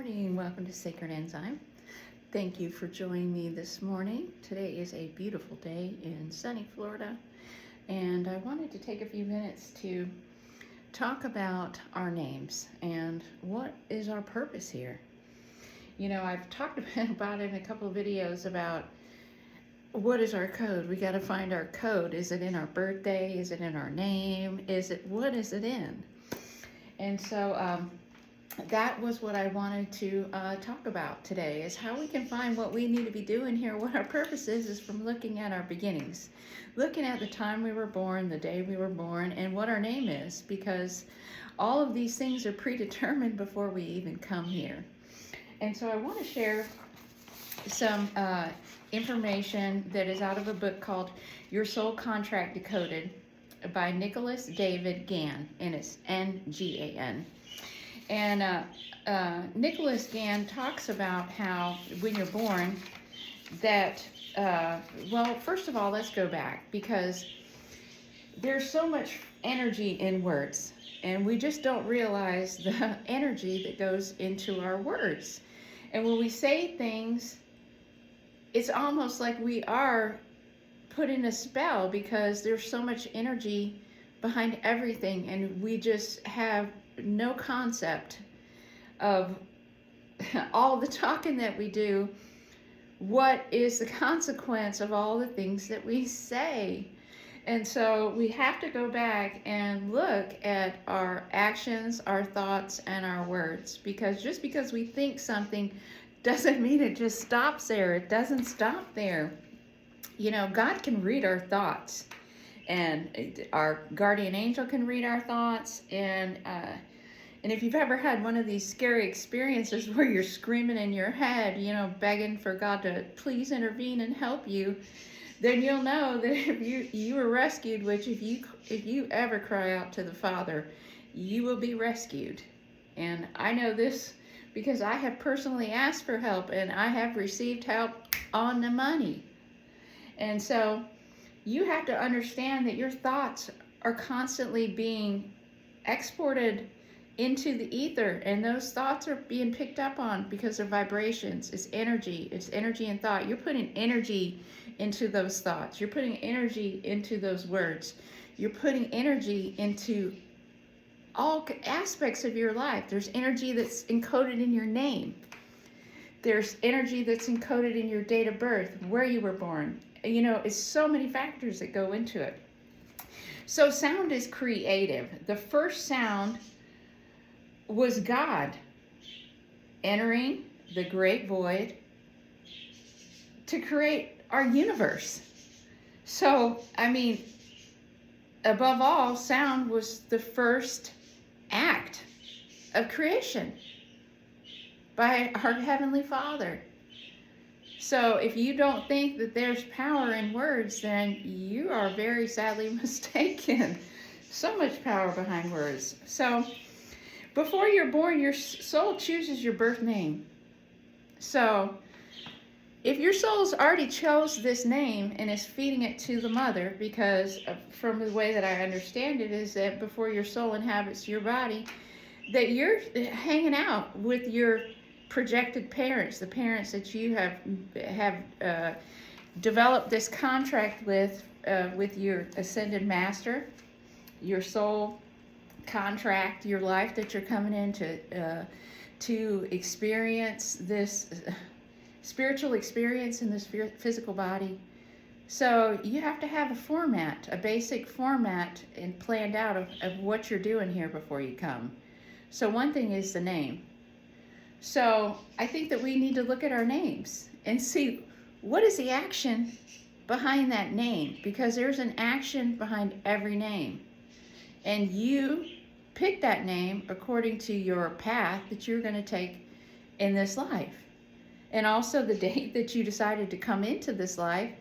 morning. Welcome to Sacred Enzyme. Thank you for joining me this morning. Today is a beautiful day in sunny Florida, and I wanted to take a few minutes to talk about our names and what is our purpose here. You know, I've talked about it in a couple of videos about what is our code. We got to find our code. Is it in our birthday? Is it in our name? What is it in? And so that was what I wanted to talk about today, is how we can find what we need to be doing here. What our purpose is from looking at our beginnings, looking at the time we were born, the day we were born, and what our name is, because all of these things are predetermined before we even come here. And so I want to share some information that is out of a book called Your Soul Contract Decoded by Nicholas David Gann, and it's N-G-A-N. And Nicholas Gann talks about how when you're born that, well, first of all, let's go back, because there's so much energy in words, and we just don't realize the energy that goes into our words. And when we say things, it's almost like we are put in a spell, because there's so much energy behind everything, and we just have no concept of all the talking that we do. What is the consequence of all the things that we say? And so we have to go back and look at our actions, our thoughts, and our words, because just because we think something doesn't mean it just stops there. It doesn't stop there. You know, God can read our thoughts, and our guardian angel can read our thoughts, and if you've ever had one of these scary experiences where you're screaming in your head, you know, begging for God to please intervene and help you, then you'll know that if you were rescued, which if you ever cry out to the Father, you will be rescued. And I know this because I have personally asked for help, and I have received help on the money. And so you have to understand that your thoughts are constantly being exported into the ether, and those thoughts are being picked up on because they're vibrations. It's energy and thought. You're putting energy into those thoughts. You're putting energy into those words. You're putting energy into all aspects of your life. There's energy that's encoded in your name. There's energy that's encoded in your date of birth, where you were born. You know, it's so many factors that go into it. So sound is creative. The first sound was God entering the great void to create our universe. So, I mean, above all, sound was the first act of creation by our Heavenly Father. So if you don't think that there's power in words, then you are very sadly mistaken. So much power behind words. So before you're born, your soul chooses your birth name. So if your soul's already chose this name and is feeding it to the mother, because from the way that I understand it is that before your soul inhabits your body, that you're hanging out with your projected parents, the parents that you have developed this contract with your ascended master, your soul contract, your life that you're coming in to experience this spiritual experience in this physical body. So you have to have a format, a basic format, and planned out of what you're doing here before you come. So one thing is the name. So I think that we need to look at our names and see what is the action behind that name, because there's an action behind every name. And you pick that name according to your path that you're going to take in this life. And also the date that you decided to come into this life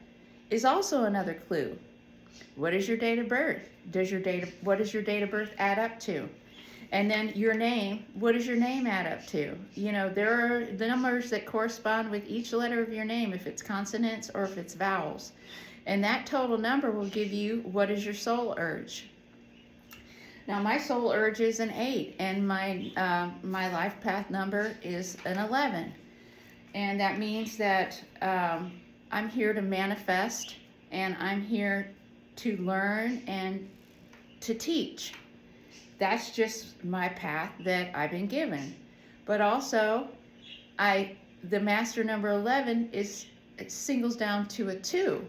is also another clue. What is your date of birth? What does your date of birth add up to? And then your name, what does your name add up to? You know, there are the numbers that correspond with each letter of your name, if it's consonants or if it's vowels. And that total number will give you what is your soul urge. Now my soul urge is an 8, and my life path number is an 11. And that means that I'm here to manifest, and I'm here to learn and to teach. That's just my path that I've been given. But also, the master number 11 it singles down to a 2.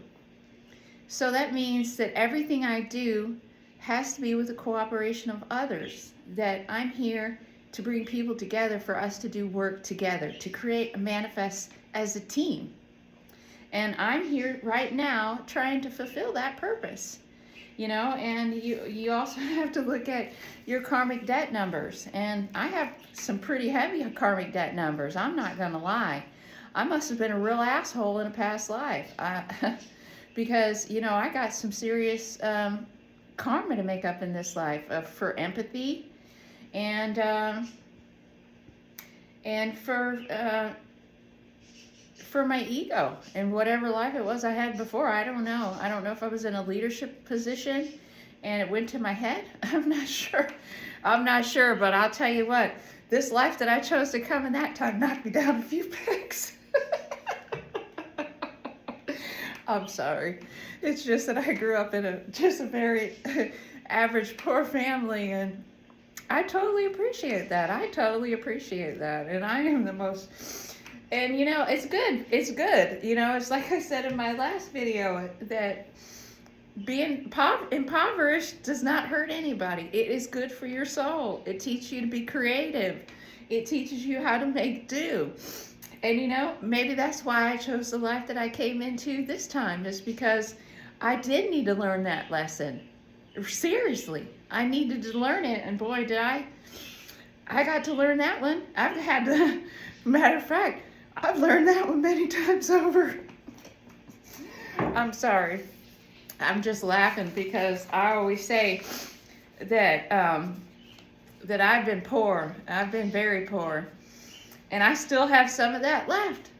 So that means that everything I do has to be with the cooperation of others, that I'm here to bring people together for us to do work together, to create a manifest as a team. And I'm here right now trying to fulfill that purpose, and you also have to look at your karmic debt numbers. And I have some pretty heavy karmic debt numbers, I'm not going to lie. I must have been a real asshole in a past life. Because, I got some serious karma to make up in this life for empathy and for my ego and whatever life it was I had before. I don't know. I don't know if I was in a leadership position and it went to my head. I'm not sure, but I'll tell you what, this life that I chose to come in that time knocked me down a few pegs. I'm sorry. It's just that I grew up in a very average poor family, and I totally appreciate that. And I am the most, and it's good. It's good. It's like I said in my last video, that being impoverished does not hurt anybody. It is good for your soul. It teaches you to be creative. It teaches you how to make do. And maybe that's why I chose the life that I came into this time, is because I did need to learn that lesson. Seriously, I needed to learn it, and boy, did I got to learn that one. Matter of fact, I've learned that one many times over. I'm sorry. I'm just laughing because I always say that that I've been poor. I've been very poor. And I still have some of that left.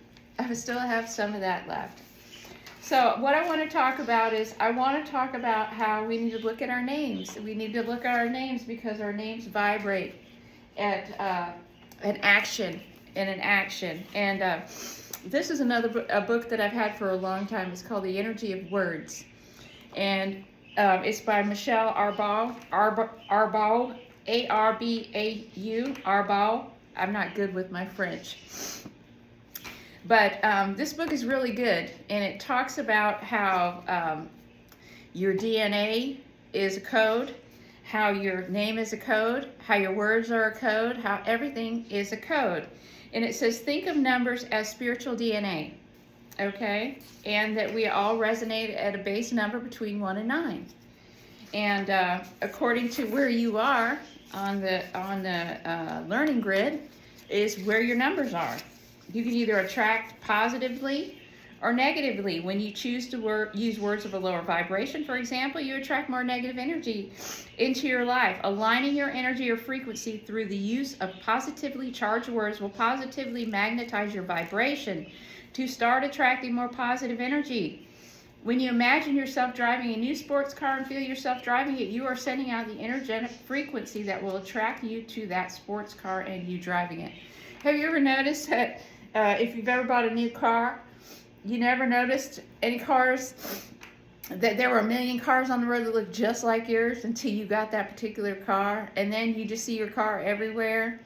So what I want to talk about is, I want to talk about how we need to look at our names. We need to look at our names because our names vibrate at an action. And this is a book that I've had for a long time. It's called The Energy of Words. And it's by Michelle Arbau, A-R-B-A-U, Arbau. I'm not good with my French. But this book is really good, and it talks about how your DNA is a code, how your name is a code, how your words are a code, how everything is a code. And it says, think of numbers as spiritual DNA, okay? And that we all resonate at a base number between 1 and 9. And according to where you are on the learning grid is where your numbers are. You can either attract positively or negatively. When you choose to use words of a lower vibration, for example, you attract more negative energy into your life. Aligning your energy or frequency through the use of positively charged words will positively magnetize your vibration to start attracting more positive energy. When you imagine yourself driving a new sports car and feel yourself driving it, you are sending out the energetic frequency that will attract you to that sports car and you driving it. Have you ever noticed that if you've ever bought a new car, you never noticed any cars, that there were a million cars on the road that looked just like yours until you got that particular car, and then you just see your car everywhere?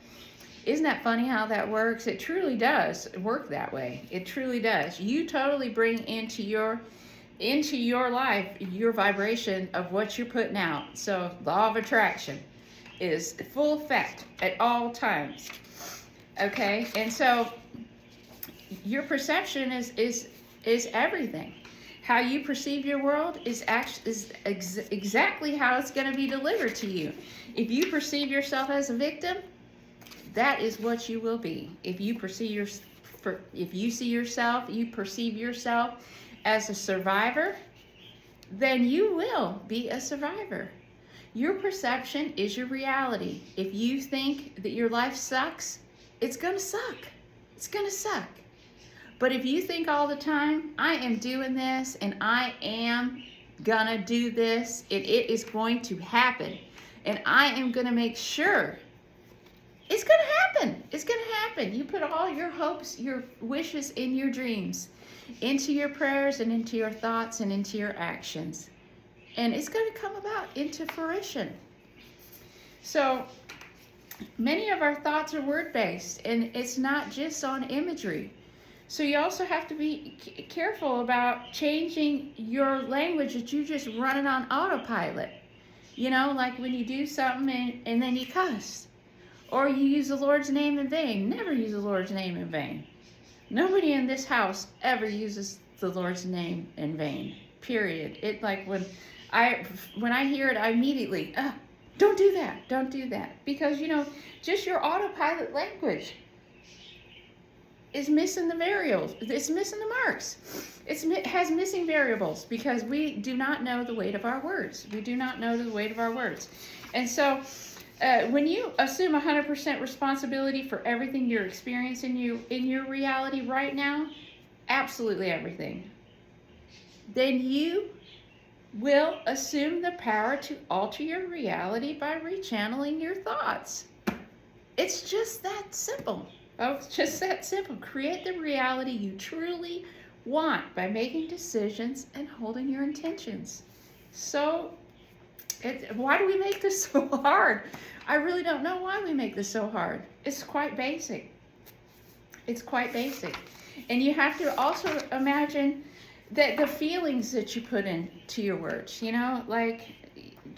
Isn't that funny how that works? It truly does work that way. It truly does. You totally bring into your life your vibration of what you're putting out. So law of attraction is full effect at all times. Okay, and so your perception is everything. How you perceive your world is exactly how it's going to be delivered to you. If you perceive yourself as a victim, that is what you will be. If you perceive yourself as a survivor, then you will be a survivor. Your perception is your reality. If you think that your life sucks, it's going to suck. It's going to suck. But if you think all the time, I am doing this and I am going to do this, it is going to happen. And I am going to make sure it's going to happen. It's going to happen. You put all your hopes, your wishes, and your dreams into your prayers and into your thoughts and into your actions. And it's going to come about into fruition. So many of our thoughts are word-based, and it's not just on imagery. So you also have to be careful about changing your language that you just running on autopilot. You know, like when you do something and then you cuss. Or you use the Lord's name in vain. Never use the Lord's name in vain. Nobody in this house ever uses the Lord's name in vain. Period. It like when I hear it, I immediately, don't do that. Don't do that. Because, you know, just your autopilot language is missing the variables. It's missing the marks. It has missing variables because we do not know the weight of our words. We do not know the weight of our words. And so when you assume 100% responsibility for everything you're experiencing in your reality right now, absolutely everything, then you will assume the power to alter your reality by rechanneling your thoughts. It's just that simple. Oh, it's just that simple. Create the reality you truly want by making decisions and holding your intentions. So, why do we make this so hard? I really don't know why we make this so hard. It's quite basic. It's quite basic. And you have to also imagine that the feelings that you put into your words, you know, like,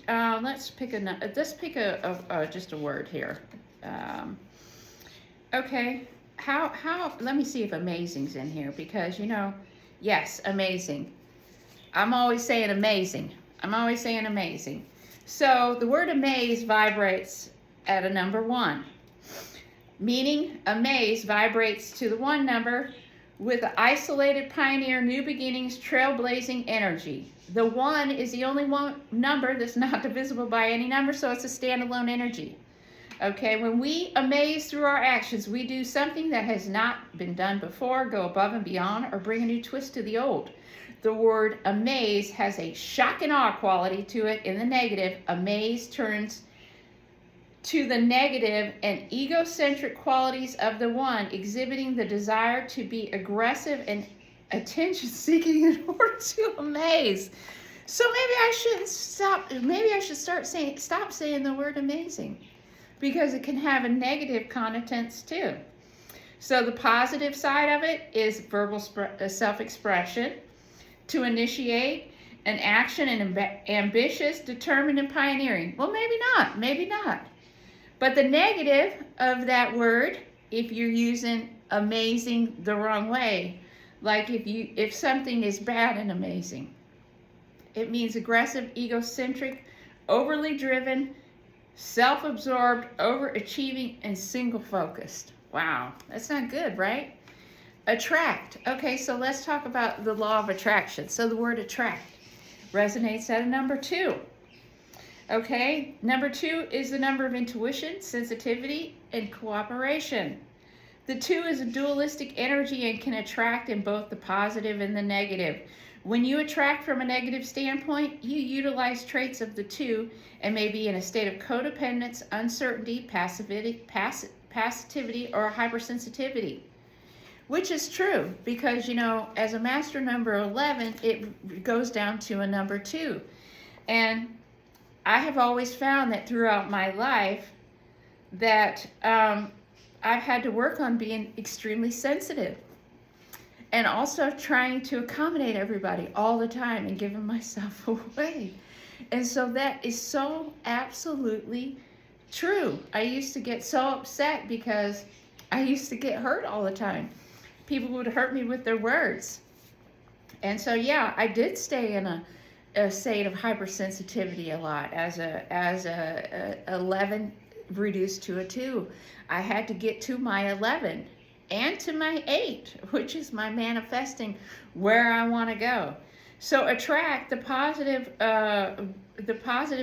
let's pick just a word here. Okay, how, let me see if amazing's in here because, you know, yes, amazing. I'm always saying amazing. I'm always saying amazing. So the word amaze vibrates at a number 1, meaning amaze vibrates to the 1 number with the isolated pioneer, new beginnings, trailblazing energy. The 1 is the only one number that's not divisible by any number, so it's a standalone energy. Okay, when we amaze through our actions, we do something that has not been done before, go above and beyond, or bring a new twist to the old. The word amaze has a shock and awe quality to it in the negative. Amaze turns to the negative and egocentric qualities of the 1, exhibiting the desire to be aggressive and attention-seeking in order to amaze. So maybe I shouldn't stop. Maybe I should stop saying the word amazing, because it can have a negative connotation too. So the positive side of it is verbal self-expression, to initiate an action and ambitious, determined, and pioneering. Well, maybe not, maybe not. But the negative of that word, if you're using amazing the wrong way, like if something is bad and amazing, it means aggressive, egocentric, overly driven, self-absorbed, overachieving, and single-focused. Wow, that's not good, right? Attract. Okay, so let's talk about the law of attraction. So the word attract resonates at a number 2. Okay, number 2 is the number of intuition, sensitivity, and cooperation. The 2 is a dualistic energy and can attract in both the positive and the negative. When you attract from a negative standpoint, you utilize traits of the 2 and may be in a state of codependence, uncertainty, passivity, or hypersensitivity. Which is true because, you know, as a master number 11, it goes down to a number 2. And I have always found that throughout my life that I've had to work on being extremely sensitive and also trying to accommodate everybody all the time and giving myself away. And so that is so absolutely true. I used to get so upset because I used to get hurt all the time. People would hurt me with their words. And so, yeah, I did stay in a state of hypersensitivity a lot as a 11 reduced to a 2. I had to get to my 11 and to my 8, which is my manifesting where I want to go. So attract, the positive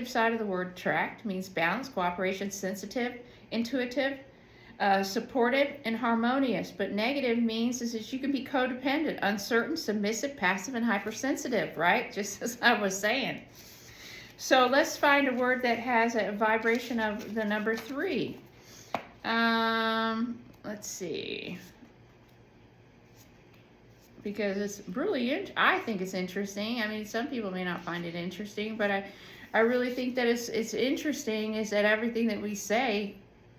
side of the word attract means balance, cooperation, sensitive, intuitive, supportive, and harmonious. But negative means is that you can be codependent, uncertain, submissive, passive, and hypersensitive, right? Just as I was saying. So let's find a word that has a vibration of the number 3. Let's see. Because it's really, I think it's interesting. I mean, some people may not find it interesting, but I really think that it's interesting is that everything that we say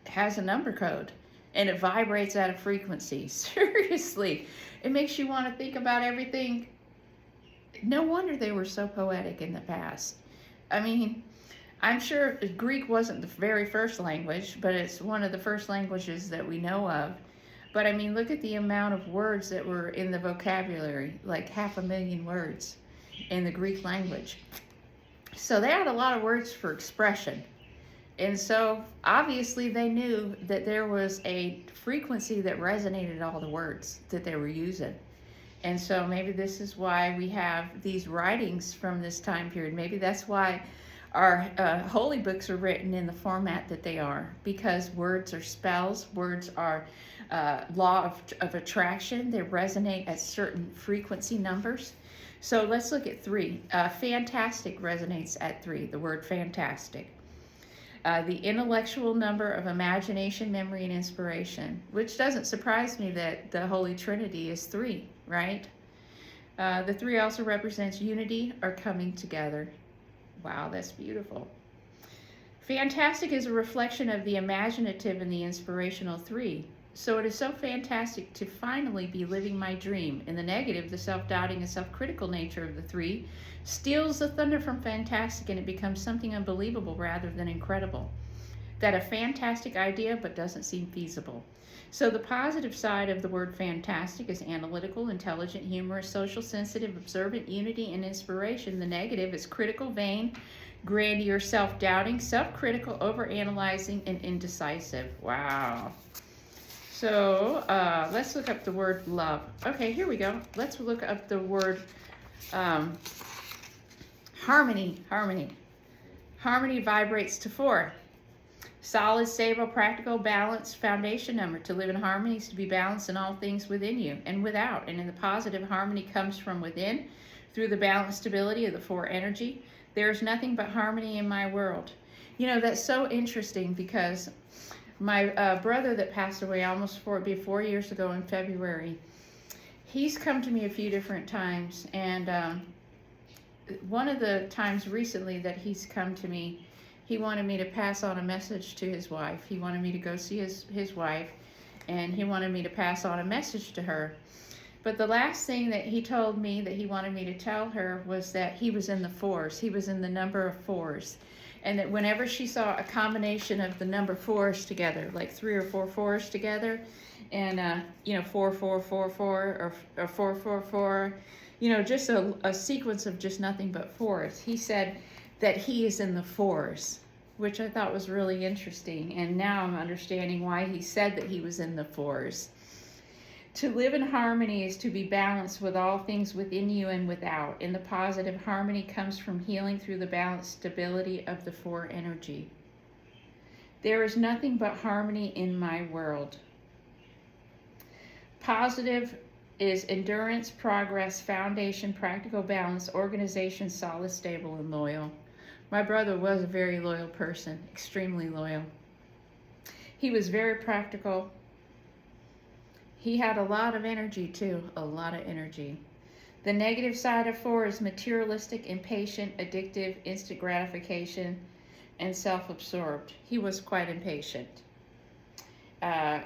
has a number code and it vibrates at a frequency. Seriously, it makes you want to think about everything. No wonder they were so poetic in the past. I mean, I'm sure Greek wasn't the very first language, but it's one of the first languages that we know of. But I mean, look at the amount of words that were in the vocabulary, like 500,000 words in the Greek language. So they had a lot of words for expression. And so obviously they knew that there was a frequency that resonated all the words that they were using. And so maybe this is why we have these writings from this time period. Maybe that's why our holy books are written in the format that they are, because words are spells, words are law of attraction. They resonate at certain frequency numbers. So let's look at 3. Fantastic resonates at 3, the word fantastic. The intellectual number of imagination, memory, and inspiration, which doesn't surprise me that the Holy Trinity is 3, right? The 3 also represents unity or coming together. Wow, that's beautiful. Fantastic is a reflection of the imaginative and the inspirational 3. So it is so fantastic to finally be living my dream. In the negative, the self-doubting and self-critical nature of the 3 steals the thunder from fantastic, and it becomes something unbelievable rather than incredible. That a fantastic idea but doesn't seem feasible. So the positive side of the word fantastic is analytical, intelligent, humorous, social, sensitive, observant, unity, and inspiration. The negative is critical, vain, grandeur, self-doubting, self-critical, overanalyzing, and indecisive. Wow. So let's look up the word love. Okay, here we go. Let's look up the word harmony. Harmony vibrates to 4. Solid, stable, practical, balanced foundation number. To live in harmony is to be balanced in all things within you and without. And in the positive, harmony comes from within through the balanced stability of the 4 energy. There is nothing but harmony in my world. You know, that's so interesting because my brother that passed away almost 4 years ago in February, he's come to me a few different times. And one of the times recently that he's come to me, he wanted me to pass on a message to his wife. He wanted me to go see his wife, and he wanted me to pass on a message to her. But the last thing that he told me that he wanted me to tell her was that he was in the 4s. He was in the number of 4s. And that whenever she saw a combination of the number 4s together, like 3 or 4 4s together, and 4 4 4 4 or 4 4 4, just a sequence of just nothing but 4s. He said that he is in the 4s, which I thought was really interesting. And now I'm understanding why he said that he was in the 4s. To live in harmony is to be balanced with all things within you and without. In the positive, harmony comes from healing through the balanced stability of the 4 energy. There is nothing but harmony in my world. Positive is endurance, progress, foundation, practical balance, organization, solid, stable, and loyal. My brother was a very loyal person, extremely loyal. He was very practical. He had a lot of energy too, a lot of energy. The negative side of 4 is materialistic, impatient, addictive, instant gratification, and self-absorbed. He was quite impatient. My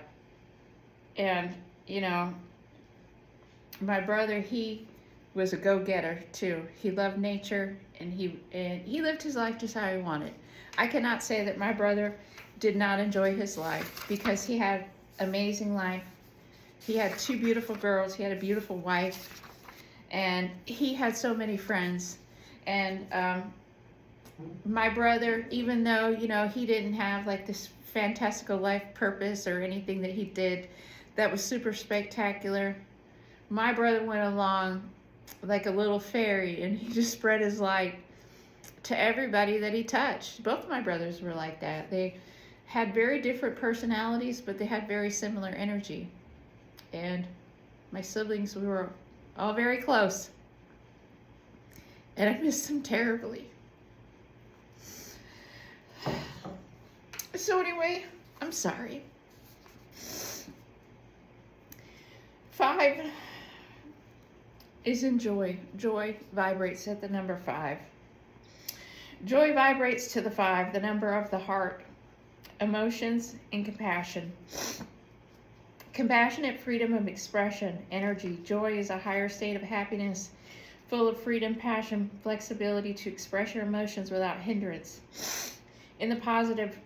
brother, he was a go-getter too. He loved nature, and he lived his life just how he wanted. I cannot say that my brother did not enjoy his life, because he had amazing life. He had 2 beautiful girls. He had a beautiful wife. And he had so many friends. And my brother, even though, he didn't have like this fantastical life purpose or anything that he did that was super spectacular, my brother went along like a little fairy, and he just spread his light to everybody that he touched. Both of my brothers were like that. They had very different personalities, but they had very similar energy. And my siblings, we were all very close. And I miss them terribly. So anyway, I'm sorry. 5 is in joy. Joy vibrates at the number 5. Joy vibrates to the 5, the number of the heart, emotions, and compassion. Compassionate freedom of expression, energy. Joy is a higher state of happiness, full of freedom, passion, flexibility to express your emotions without hindrance. In the positive,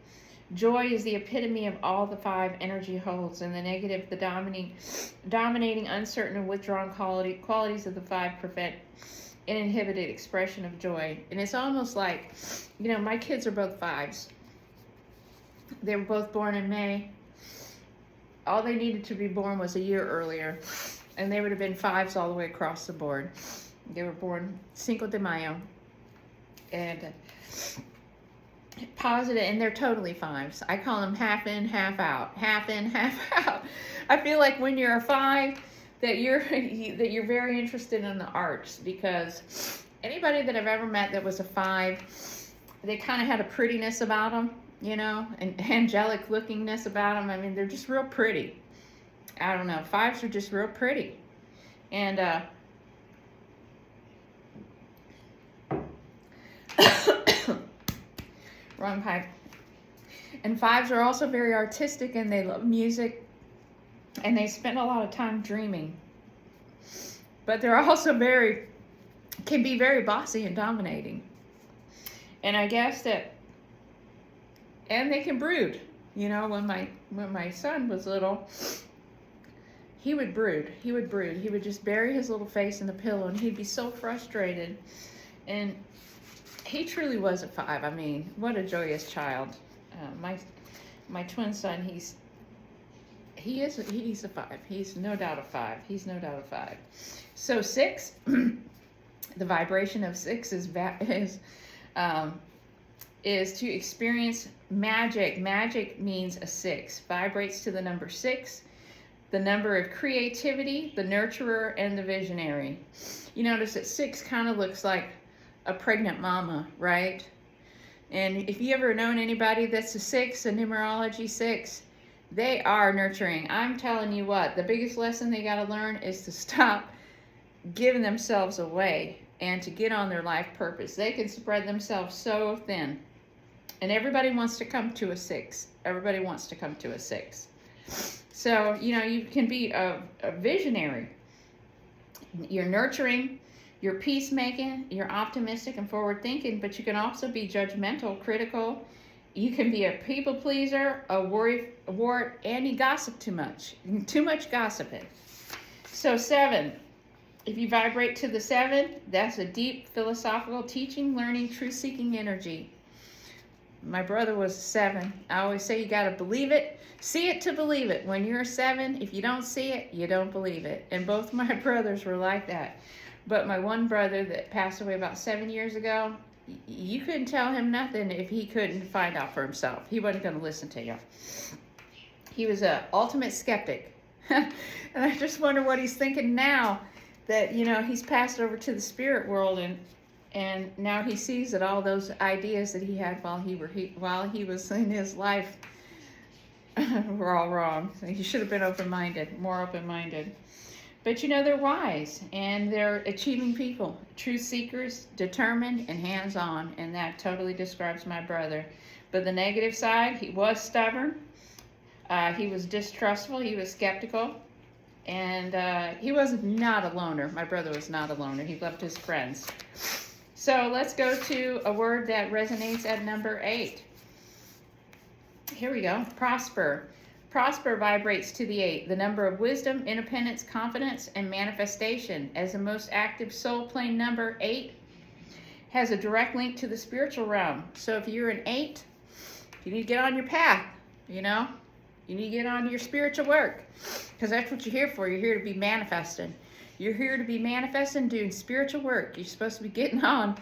joy is the epitome of all the 5 energy holds. In the negative, the dominating, uncertain, and withdrawn qualities of the 5 prevent an inhibited expression of joy. And it's almost like, my kids are both 5s. They were both born in May. All they needed to be born was a year earlier, and they would have been 5s all the way across the board. They were born Cinco de Mayo, and positive, and they're totally 5s. I call them half in, half out. Half in, half out. I feel like when you're a 5, that you're very interested in the arts, because anybody that I've ever met that was a 5, they kind of had a prettiness about them, an angelic lookingness about them. I mean, they're just real pretty. I don't know. 5s are just real pretty. And wrong pipe. And 5s are also very artistic, and they love music, and they spend a lot of time dreaming. But they're also can be very bossy and dominating. And I guess and they can brood. When my son was little, he would brood. He would just bury his little face in the pillow, and he'd be so frustrated. And he truly was a 5. I mean, what a joyous child. My twin son, he's a 5. He's no doubt a 5. He's no doubt a 5. So 6, the vibration of 6 is to experience magic. Magic means a 6. Vibrates to the number 6, the number of creativity, the nurturer, and the visionary. You notice that 6 kind of looks like a pregnant mama, right? And if you ever known anybody that's a 6, a numerology 6, they are nurturing. I'm telling you what, the biggest lesson they got to learn is to stop giving themselves away and to get on their life purpose. They can spread themselves so thin. And everybody wants to come to a 6. Everybody wants to come to a 6. So, you can be a visionary. You're nurturing, you're peacemaking, you're optimistic and forward thinking, but you can also be judgmental, critical. You can be a people pleaser, a wart, and you gossip too much. Too much gossiping. So 7, if you vibrate to the 7, that's a deep philosophical teaching, learning, truth-seeking energy. My brother was a 7. I always say you got to believe it. See it to believe it. When you're a 7, if you don't see it, you don't believe it. And both my brothers were like that. But my one brother that passed away about 7 years ago, you couldn't tell him nothing if he couldn't find out for himself. He wasn't going to listen to you. He was an ultimate skeptic. And I just wonder what he's thinking now that, he's passed over to the spirit world, and now he sees that all those ideas that he had while he was in his life were all wrong. So he should have been more open-minded. But they're wise, and they're achieving people, truth seekers, determined, and hands-on, and that totally describes my brother. But the negative side, he was stubborn, he was distrustful, he was skeptical, and he was not a loner. My brother was not a loner. He loved his friends. So let's go to a word that resonates at number 8. Here we go. Prosper. Prosper vibrates to the 8, the number of wisdom, independence, confidence, and manifestation. As the most active soul plane number, 8 has a direct link to the spiritual realm. So if you're an 8, you need to get on your path, you need to get on your spiritual work, because that's what you're here for. You're here to be manifesting. You're here to be manifesting, doing spiritual work. You're supposed to be getting on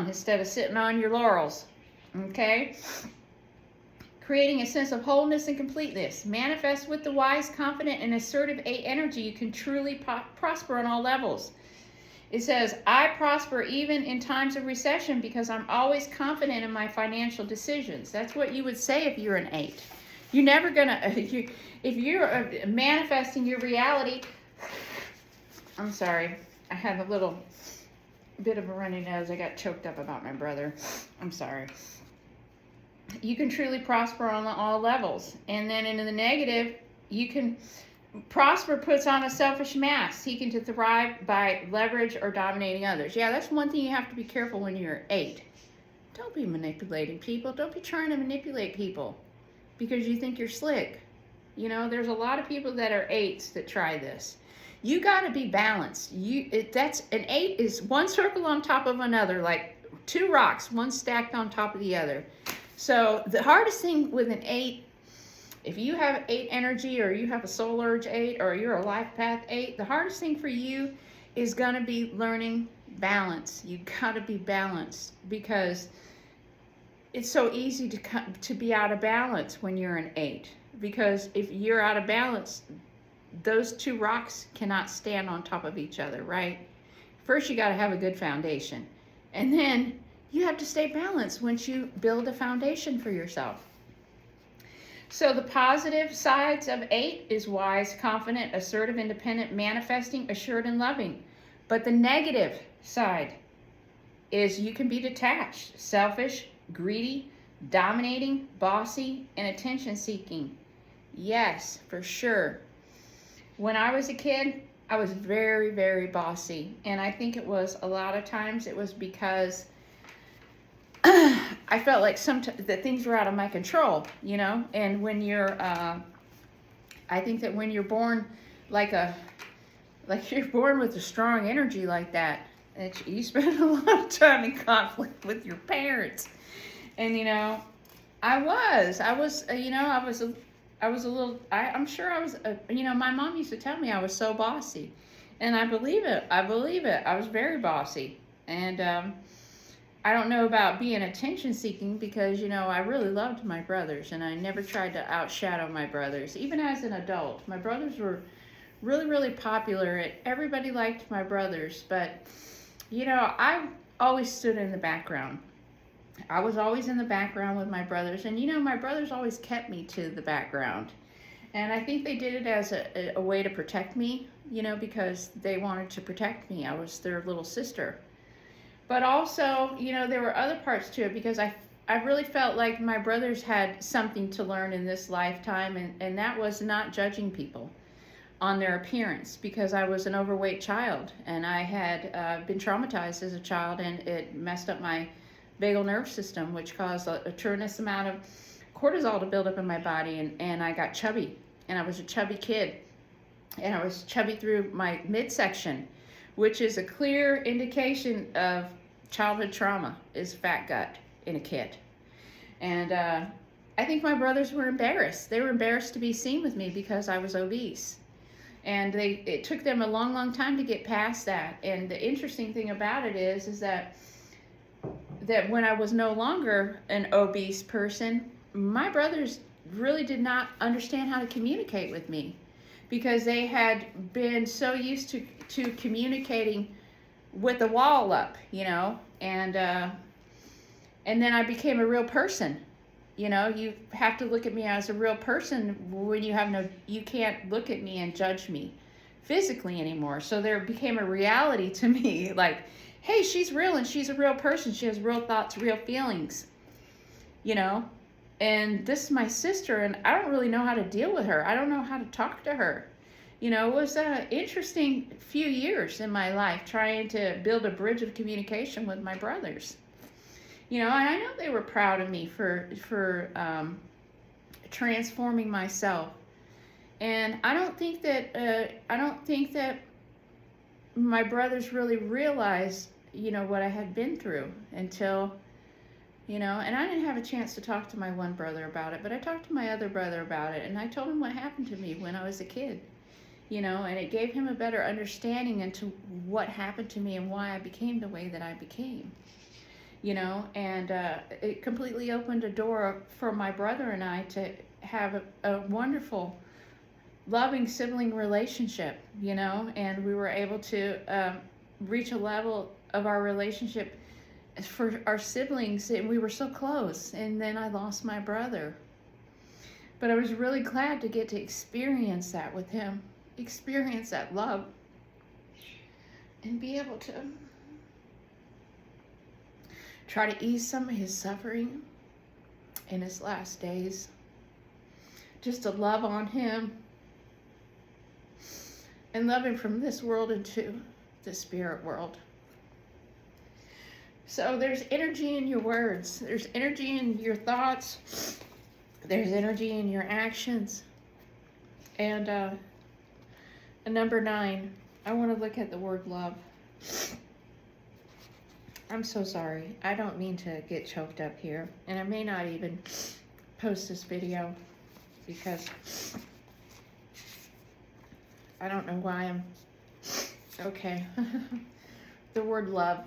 instead of sitting on your laurels, okay? Creating a sense of wholeness and completeness. Manifest with the wise, confident, and assertive 8 energy. You can truly prosper on all levels. It says, I prosper even in times of recession because I'm always confident in my financial decisions. That's what you would say if you're an 8. You're never going to, if you're manifesting your reality, I'm sorry, I had a little bit of a runny nose. I got choked up about my brother. I'm sorry. You can truly prosper on all levels. And then in the negative, you can prosper puts on a selfish mask, seeking to thrive by leverage or dominating others. Yeah, that's one thing you have to be careful when you're 8. Don't be manipulating people. Don't be trying to manipulate people because you think you're slick. You know, there's a lot of people that are 8s that try this. You got to be balanced. That's an 8 is one circle on top of another, like 2 rocks, one stacked on top of the other. So the hardest thing with an 8, if you have 8 energy or you have a soul urge 8 or you're a life path 8, the hardest thing for you is going to be learning balance. You got to be balanced because it's so easy to be out of balance when you're an 8. Because if you're out of balance, those 2 rocks cannot stand on top of each other, right? First, you got to have a good foundation. And then you have to stay balanced once you build a foundation for yourself. So the positive sides of 8 is wise, confident, assertive, independent, manifesting, assured, and loving. But the negative side is you can be detached, selfish, greedy, dominating, bossy, and attention-seeking. Yes, for sure. When I was a kid, I was very, very bossy. And I think it was a lot of times it was because I felt like that things were out of my control, you know. And when you're, I think that when you're born like you're born with a strong energy like that, you spend a lot of time in conflict with your parents. And you know, I was a little. I'm sure I was. You know, my mom used to tell me I was so bossy, and I believe it. I was very bossy, and I don't know about being attention-seeking because, you know, I really loved my brothers, and I never tried to outshadow my brothers. Even as an adult, my brothers were really, really popular, and everybody liked my brothers. But, you know, I always stood in the background. I was always in the background with my brothers, and, you know, my brothers always kept me to the background. And I think they did it as a way to protect me, you know, because they wanted to protect me. I was their little sister. But also, you know, there were other parts to it because I really felt like my brothers had something to learn in this lifetime, and that was not judging people on their appearance because I was an overweight child, and I had been traumatized as a child, and it messed up my vagal nerve system, which caused a tremendous amount of cortisol to build up in my body, and I got chubby, and I was a chubby kid, and I was chubby through my midsection, which is a clear indication of childhood trauma, is fat gut in a kid. And I think my brothers were embarrassed. They were embarrassed to be seen with me because I was obese. And it took them a long, long time to get past that. And the interesting thing about it is that when I was no longer an obese person, my brothers really did not understand how to communicate with me because they had been so used to communicating with the wall up, you know, and then I became a real person. You know, you have to look at me as a real person when you can't look at me and judge me physically anymore. So there became a reality to me, like, hey, she's real and she's a real person. She has real thoughts, real feelings, you know, and this is my sister, and I don't really know how to deal with her. I don't know how to talk to her. You know, it was an interesting few years in my life trying to build a bridge of communication with my brothers. You know, and I know they were proud of me for transforming myself. And I don't think that my brothers really realized, you know, what I had been through until, you know, and I didn't have a chance to talk to my one brother about it, but I talked to my other brother about it, and I told him what happened to me when I was a kid. You know, and it gave him a better understanding into what happened to me and why I became the way that I became. You know, and it completely opened a door for my brother and I to have a wonderful, loving sibling relationship, you know, and we were able to reach a level of our relationship for our siblings, and we were so close, and then I lost my brother. But I was really glad to get to experience that with him, experience that love, and be able to try to ease some of his suffering in his last days. Just to love on him and love him from this world into the spirit world. So there's energy in your words. There's energy in your thoughts. There's energy in your actions. And number 9, I want to look at the word love. I'm so sorry. I don't mean to get choked up here. And I may not even post this video because I don't know why I'm... Okay. The word love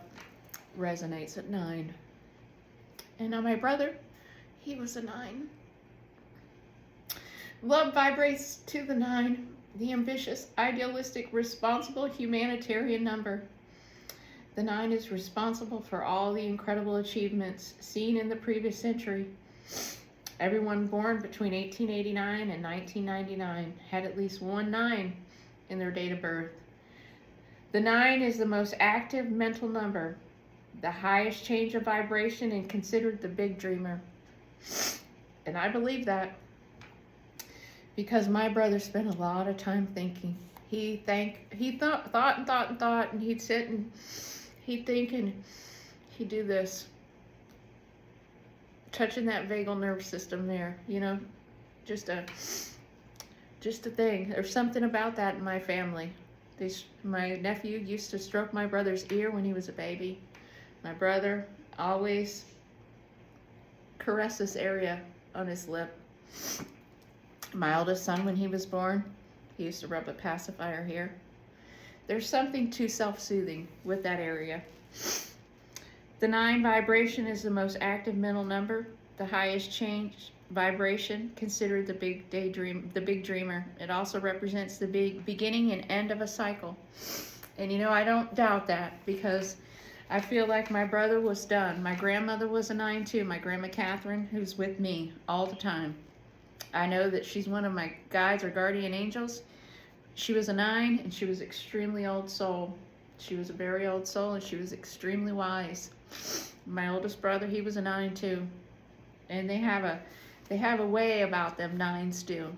resonates at 9. And now my brother, he was a 9. Love vibrates to the 9, the ambitious, idealistic, responsible, humanitarian number. The 9 is responsible for all the incredible achievements seen in the previous century. Everyone born between 1889 and 1999 had at least one 9 in their date of birth. The 9 is the most active mental number, the highest change of vibration, and considered the big dreamer. And I believe that because my brother spent a lot of time thinking. He thought, and he'd sit and he'd think, and he'd do this, touching that vagal nerve system there, you know, just a thing. There's something about that in my family. My nephew used to stroke my brother's ear when he was a baby. My brother always caressed this area on his lip. My oldest son, when he was born, he used to rub a pacifier here. There's something too self-soothing with that area. The 9 vibration is the most active mental number, the highest change vibration, considered the big dreamer. It also represents the big beginning and end of a cycle. And you know, I don't doubt that, because I feel like my brother was done. My grandmother was a 9 too, my Grandma Catherine, who's with me all the time. I know that she's one of my guides or guardian angels. She was a 9, and she was extremely old soul. She was a very old soul, and she was extremely wise. My oldest brother, he was a 9 too. And they have a way about them, 9s do.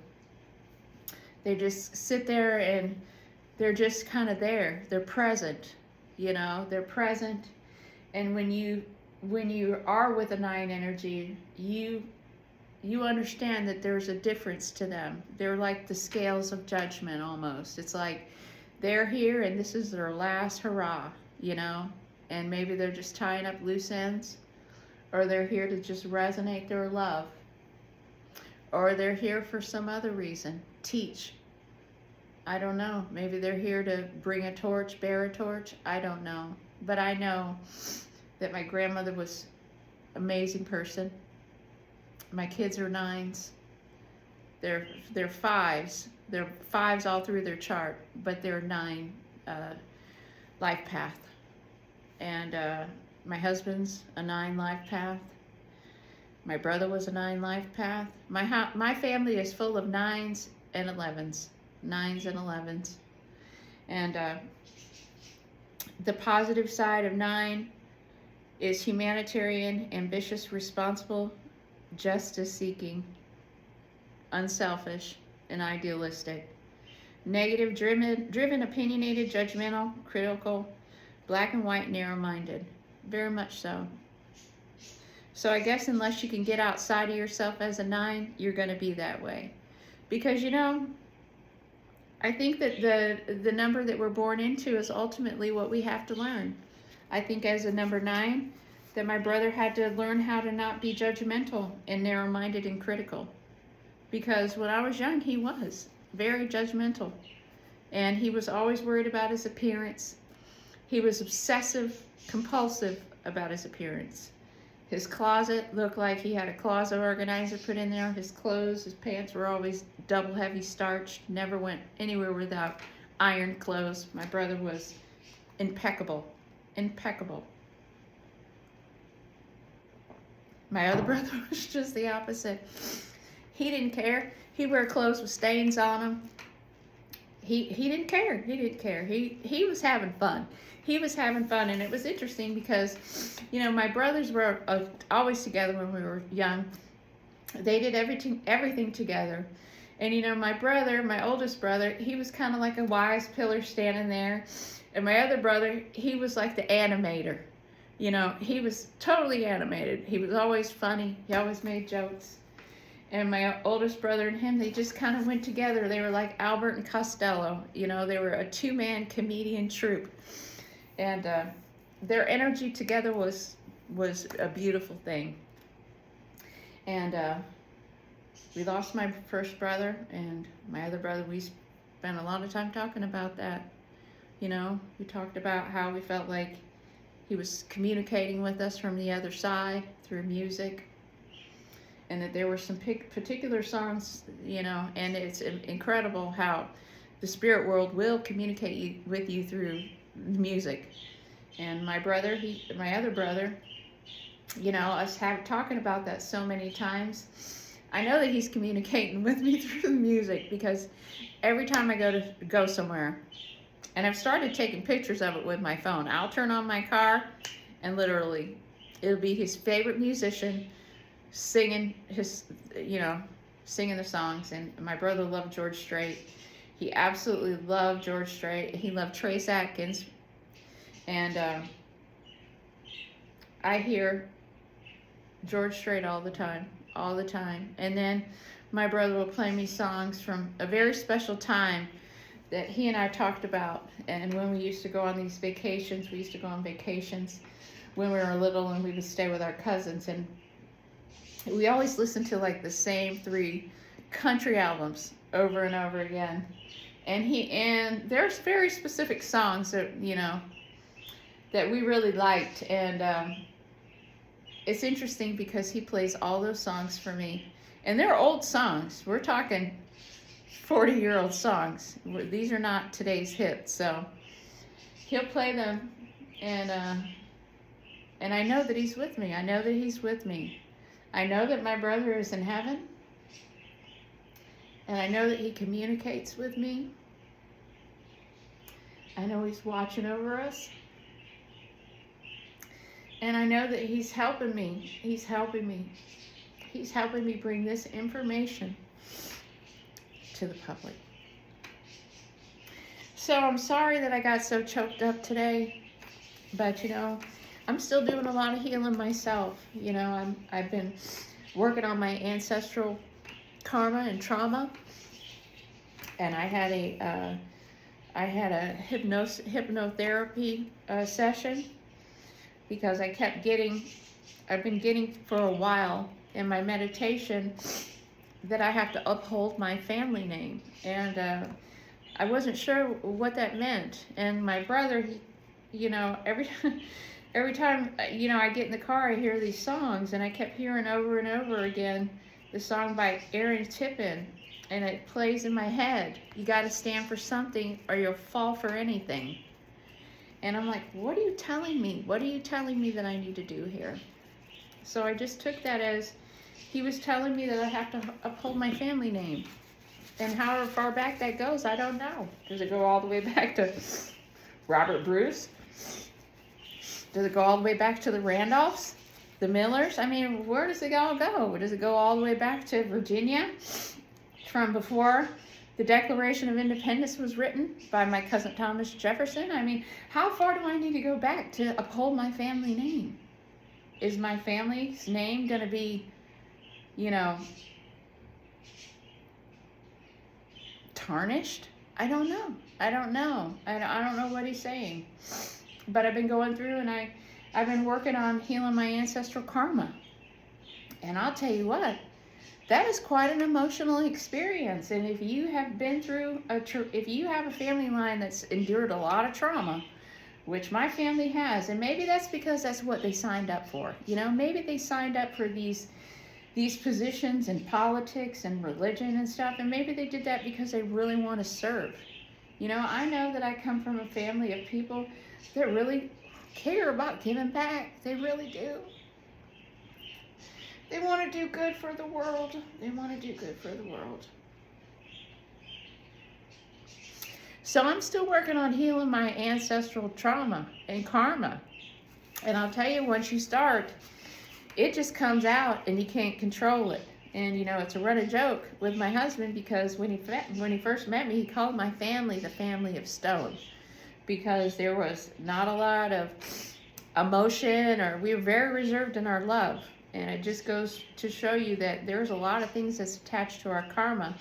They just sit there and they're just kind of there. They're present, you know, they're present. And when you are with a 9 energy, you understand that there's a difference to them. They're like the scales of judgment almost. It's like they're here and this is their last hurrah, you know, and maybe they're just tying up loose ends, or they're here to just resonate their love, or they're here for some other reason, teach. I don't know. Maybe they're here to bring a torch, bear a torch. I don't know. But I know that my grandmother was an amazing person. My kids are 9s. They're 5s. They're 5s all through their chart, but they're 9 life path. And my husband's a 9 life path. My brother was a 9 life path. My family is full of 9s and 11s. 9s and 11s. And the positive side of 9 is humanitarian, ambitious, responsible, justice-seeking, unselfish, and idealistic. Negative, driven, opinionated, judgmental, critical, black and white, narrow-minded. Very much so. So I guess unless you can get outside of yourself as a 9, you're going to be that way. Because, you know, I think that the number that we're born into is ultimately what we have to learn. I think as a number 9, that my brother had to learn how to not be judgmental and narrow-minded and critical. Because when I was young, he was very judgmental. And he was always worried about his appearance. He was obsessive, compulsive about his appearance. His closet looked like he had a closet organizer put in there. His clothes, his pants were always double heavy starched. Never went anywhere without ironed clothes. My brother was impeccable, impeccable. My other brother was just the opposite. He didn't care. He'd wear clothes with stains on them. He didn't care. He didn't care. He was having fun. He was having fun, and it was interesting because, you know, my brothers were always together when we were young. They did everything together. And, you know, my brother, my oldest brother, he was kind of like a wise pillar standing there. And my other brother, he was like the animator. You know, he was totally animated. He was always funny. He always made jokes. And my oldest brother and him, they just kind of went together. They were like Albert and Costello. You know, they were a two-man comedian troupe. And their energy together was a beautiful thing. And we lost my first brother, and my other brother, we spent a lot of time talking about that. You know, we talked about how we felt like he was communicating with us from the other side through music, and that there were some particular songs, you know, and it's incredible how the spirit world will communicate with you through music. And my brother, my other brother, you know, us talking about that so many times. I know that he's communicating with me through the music, because every time I go somewhere, and I've started taking pictures of it with my phone. I'll turn on my car, and literally, it'll be his favorite musician singing singing the songs. And my brother loved George Strait. He absolutely loved George Strait. He loved Trace Atkins. And I hear George Strait all the time. And then my brother will play me songs from a very special time that he and I talked about. And when we used to go on these vacations, we used to go on vacations when we were little, and we would stay with our cousins. And we always listened to like the same 3 country albums over and over again. And there's very specific songs that, you know, that we really liked. And it's interesting because he plays all those songs for me. And they're old songs. We're talking 40-year-old songs. These are not today's hits. So he'll play them, and I know that he's with me. I know that he's with me. I know that my brother is in heaven, and I know that he communicates with me. I know he's watching over us, and I know that he's helping me. He's helping me. He's helping me bring this information to the public. So I'm sorry that I got so choked up today, but you know, I'm still doing a lot of healing myself. You know, I've been working on my ancestral karma and trauma, and I had a hypnotherapy session, because I've been getting for a while in my meditation that I have to uphold my family name. And I wasn't sure what that meant. And my brother, you know, every time, you know, I get in the car, I hear these songs, and I kept hearing over and over again the song by Aaron Tippin, and it plays in my head. You got to stand for something or you'll fall for anything. And I'm like, what are you telling me? What are you telling me that I need to do here? So I just took that as he was telling me that I have to uphold my family name. And however far back that goes, I don't know. Does it go all the way back to Robert Bruce? Does it go all the way back to the Randolphs? The Millers? I mean, where does it all go? Does it go all the way back to Virginia from before the Declaration of Independence was written by my cousin Thomas Jefferson? I mean, how far do I need to go back to uphold my family name? Is my family's name going to be, you know, tarnished? I don't know. I don't know what he's saying. But I've been going through, and I've been working on healing my ancestral karma. And I'll tell you what, that is quite an emotional experience. And if you have been through if you have a family line that's endured a lot of trauma, which my family has, and maybe that's because that's what they signed up for. You know, maybe they signed up for these positions in politics and religion and stuff, and maybe they did that because they really want to serve. You know, I know that I come from a family of people that really care about giving back. They really do. They want to do good for the world. They want to do good for the world. So I'm still working on healing my ancestral trauma and karma. And I'll tell you, once you start, it just comes out and you can't control it. And you know, it's a running joke with my husband, because when he first met me, he called my family the family of stone, because there was not a lot of emotion, or we were very reserved in our love. And it just goes to show you that there's a lot of things that's attached to our karma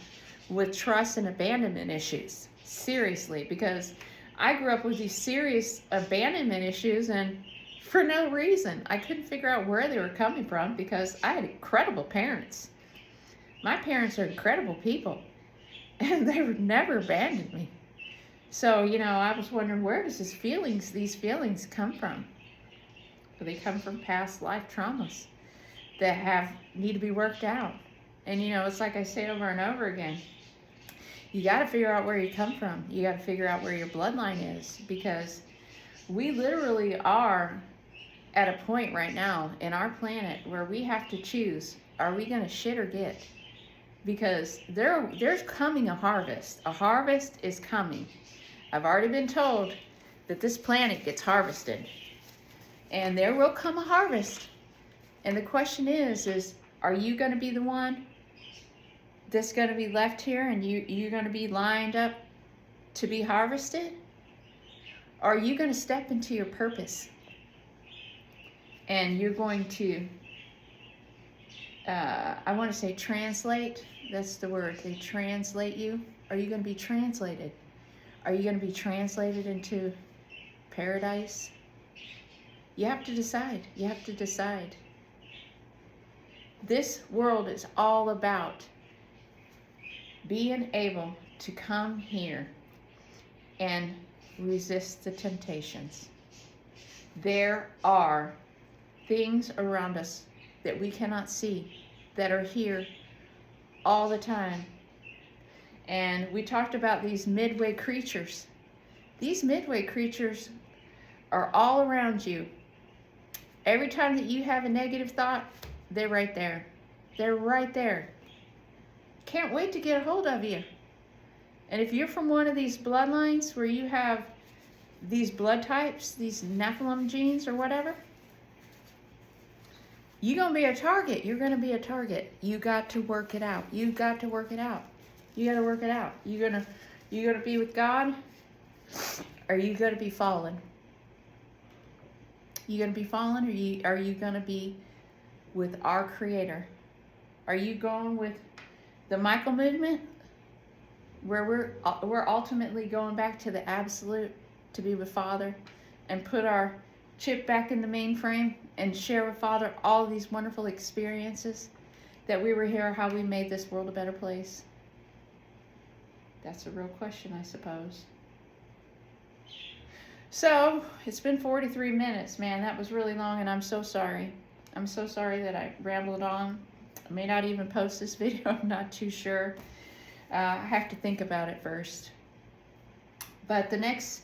with trust and abandonment issues. Seriously, because I grew up with these serious abandonment issues, and for no reason. I couldn't figure out where they were coming from, because I had incredible parents. My parents are incredible people, and they would never abandon me. So, you know, I was wondering, where does these feelings come from? They come from past life traumas that need to be worked out. And, you know, it's like I say over and over again, you got to figure out where you come from. You got to figure out where your bloodline is, because we literally are at a point right now in our planet where we have to choose, are we going to shit or get? Because there's coming a harvest. A harvest is coming. I've already been told that this planet gets harvested. And there will come a harvest. And the question is are you going to be the one that's going to be left here, and you're going to be lined up to be harvested? Or are you going to step into your purpose? And you're going to, I want to say translate. That's the word. They translate you. Are you going to be translated? Are you going to be translated into paradise? You have to decide. You have to decide. This world is all about being able to come here and resist the temptations. There are things around us that we cannot see that are here all the time. And we talked about these midway creatures. These midway creatures are all around you. Every time that you have a negative thought, they're right there. They're right there. Can't wait to get a hold of you. And if you're from one of these bloodlines where you have these blood types, these Nephilim genes or whatever, you're going to be a target. You're going to be a target. You got to work it out. You got to work it out. You got to work it out. You going to be with God, or you going to be fallen? You going to be fallen, or are you going to be with our Creator? Are you going with the Michael movement, where we're ultimately going back to the absolute, to be with Father, and put our chip back in the mainframe and share with Father all of these wonderful experiences that we were here, how we made this world a better place? That's a real question, I suppose. So, it's been 43 minutes, man. That was really long, and I'm so sorry. I'm so sorry that I rambled on. I may not even post this video. I'm not too sure. I have to think about it first. But the next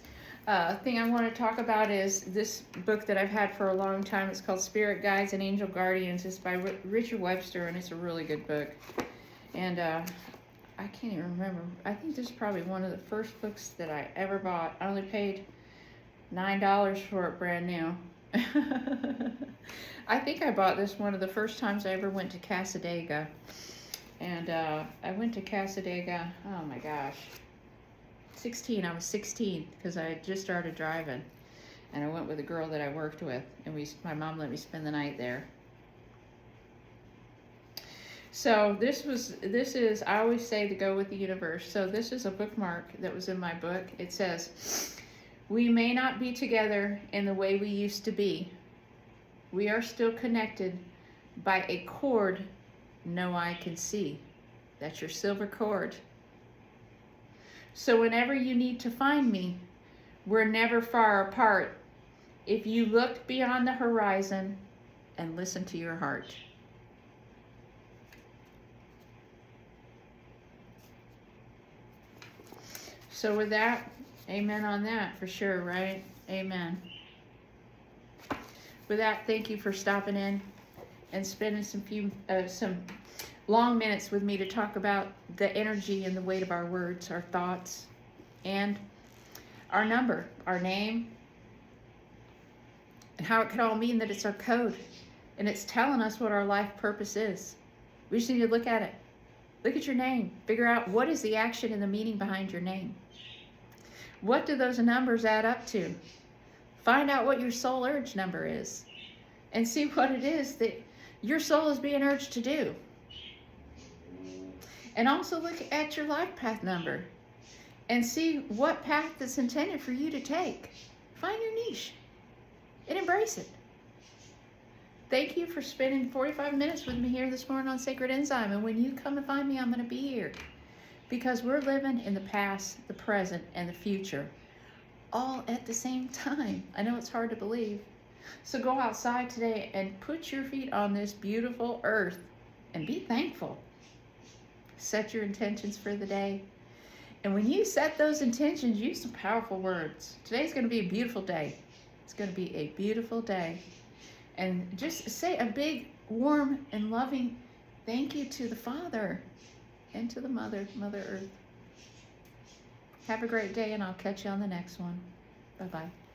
thing I want to talk about is this book that I've had for a long time. It's called Spirit Guides and Angel Guardians. It's by Richard Webster, and it's a really good book. And I can't even remember. I think this is probably one of the first books that I ever bought. I only paid $9 for it brand new. I think I bought this one of the first times I ever went to Cassadaga. And I went to Cassadaga, oh my gosh, I was 16, because I had just started driving. And I went with a girl that I worked with, and my mom let me spend the night there. So this is, I always say, to go with the universe. So this is a bookmark that was in my book. It says, "We may not be together in the way we used to be. We are still connected by a cord no eye can see." That's your silver cord. "So whenever you need to find me, we're never far apart if you look beyond the horizon and listen to your heart." So with that, amen on that for sure, right? Amen. With that, thank you for stopping in and spending some long minutes with me to talk about the energy and the weight of our words, our thoughts, and our number, our name, and how it could all mean that it's our code. And it's telling us what our life purpose is. We just need to look at it. Look at your name. Figure out what is the action and the meaning behind your name. What do those numbers add up to? Find out what your soul urge number is. And see what it is that your soul is being urged to do. And also look at your life path number. And see what path that's intended for you to take. Find your niche. And embrace it. Thank you for spending 45 minutes with me here this morning on Sacred Enzyme. And when you come and find me, I'm going to be here. Because we're living in the past, the present, and the future. All at the same time. I know it's hard to believe. So go outside today and put your feet on this beautiful earth. And be thankful. Set your intentions for the day. And when you set those intentions, use some powerful words. Today's going to be a beautiful day. It's going to be a beautiful day. And just say a big, warm, and loving thank you to the Father and to the Mother Earth. Have a great day, and I'll catch you on the next one. Bye-bye.